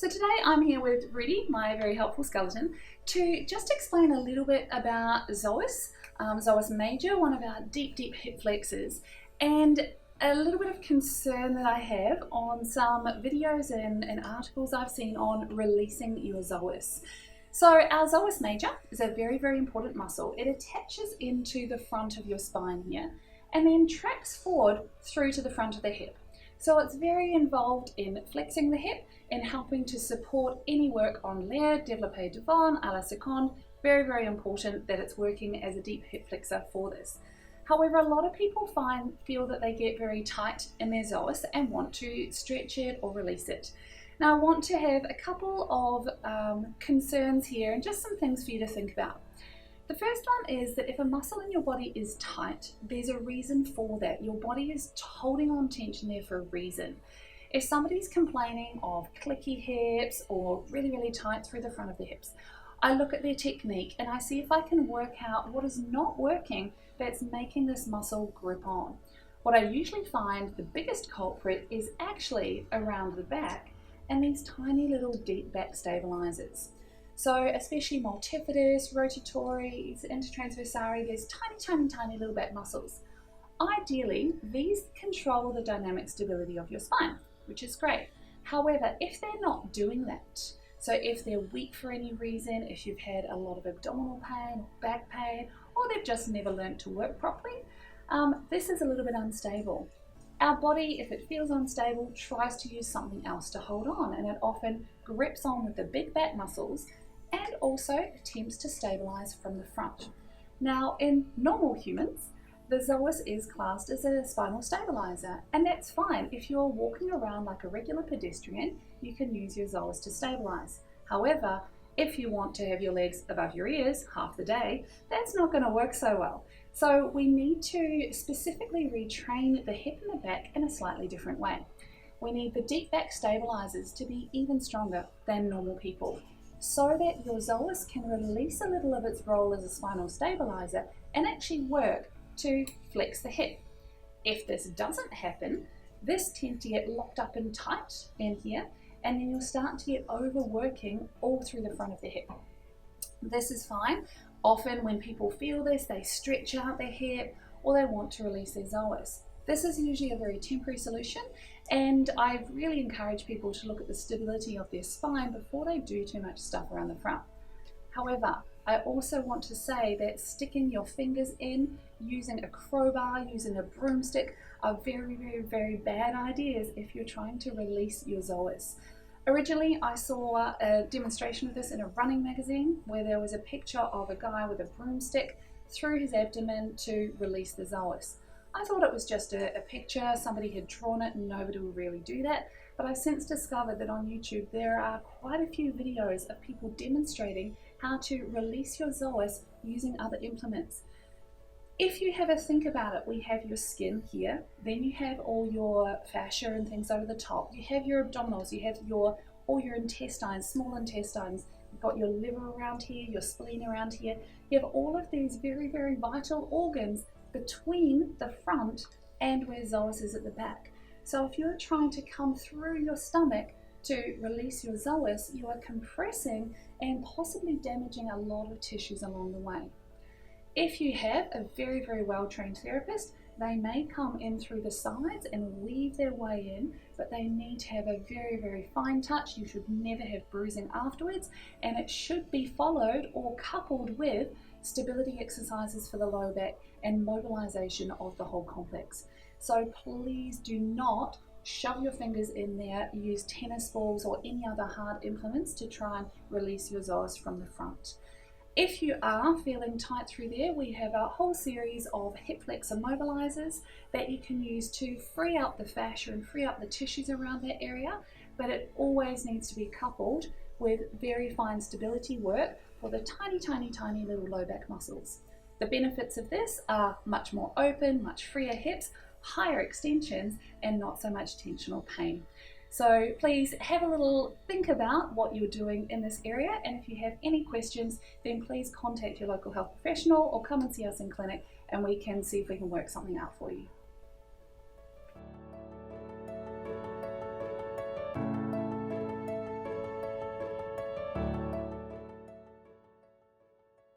So today I'm here with Rudy, my very helpful skeleton, to just explain a little bit about Psoas, Psoas Major, one of our deep hip flexors, and a little bit of concern that I have on some videos and articles I've seen on releasing your psoas. So our Psoas Major is a very important muscle. It attaches into the front of your spine here and then tracks forward through to the front of the hip. So it's very involved in flexing the hip and helping to support any work on l'air, développé devant, à la seconde. Very important that it's working as a deep hip flexor for this. However, a lot of people feel that they get very tight in their psoas and want to stretch it or release it. Now I want to have a couple of concerns here and just some things for you to think about. The first one is that if a muscle in your body is tight, there's a reason for that. Your body is holding on tension there for a reason. If somebody's complaining of clicky hips or really tight through the front of the hips, I look at their technique and I see if I can work out what is not working that's making this muscle grip on. What I usually find the biggest culprit is actually around the back and these tiny little deep back stabilizers. So especially multifidus, rotatories, intertransversari, there's tiny little back muscles. Ideally, these control the dynamic stability of your spine, which is great. However, if they're not doing that, so if they're weak for any reason, if you've had a lot of abdominal pain, back pain, or they've just never learned to work properly, this is a little bit unstable. Our body, if it feels unstable, tries to use something else to hold on, and it often grips on with the big back muscles and also attempts to stabilize from the front. Now, in normal humans, the psoas is classed as a spinal stabilizer, and that's fine. If you're walking around like a regular pedestrian, you can use your psoas to stabilize. However, if you want to have your legs above your ears half the day, that's not going to work so well. So we need to specifically retrain the hip and the back in a slightly different way. We need the deep back stabilizers to be even stronger than normal people, so that your psoas can release a little of its role as a spinal stabilizer and actually work to flex the hip. If this doesn't happen, this tends to get locked up and tight in here, and then you'll start to get overworking all through the front of the hip. This is fine. Often when people feel this, they stretch out their hip or they want to release their psoas. This is usually a very temporary solution, and I really encourage people to look at the stability of their spine before they do too much stuff around the front. However, I also want to say that sticking your fingers in, using a crowbar, using a broomstick are very bad ideas if you're trying to release your psoas. Originally, I saw a demonstration of this in a running magazine where there was a picture of a guy with a broomstick through his abdomen to release the psoas. I thought it was just a picture, somebody had drawn it and nobody will really do that, but I've since discovered that on YouTube there are quite a few videos of people demonstrating how to release your psoas using other implements. If you have a think about it, we have your skin here, then you have all your fascia and things over the top, you have your abdominals, you have all your intestines, small intestines, you've got your liver around here, your spleen around here, you have all of these very vital organs between the front and where psoas is at the back. So if you're trying to come through your stomach to release your psoas, you are compressing and possibly damaging a lot of tissues along the way. If you have a very well-trained therapist, they may come in through the sides and weave their way in, but they need to have a very fine touch. You should never have bruising afterwards, and it should be followed or coupled with stability exercises for the low back and mobilization of the whole complex. So please do not shove your fingers in there, use tennis balls or any other hard implements to try and release your psoas from the front. If you are feeling tight through there, we have a whole series of hip flexor mobilizers that you can use to free up the fascia and free up the tissues around that area, but it always needs to be coupled with very fine stability work for the tiny little low back muscles. The benefits of this are much more open, much freer hips, higher extensions, and not so much tensional pain. So please have a little think about what you're doing in this area, and if you have any questions, then please contact your local health professional or come and see us in clinic and we can see if we can work something out for you.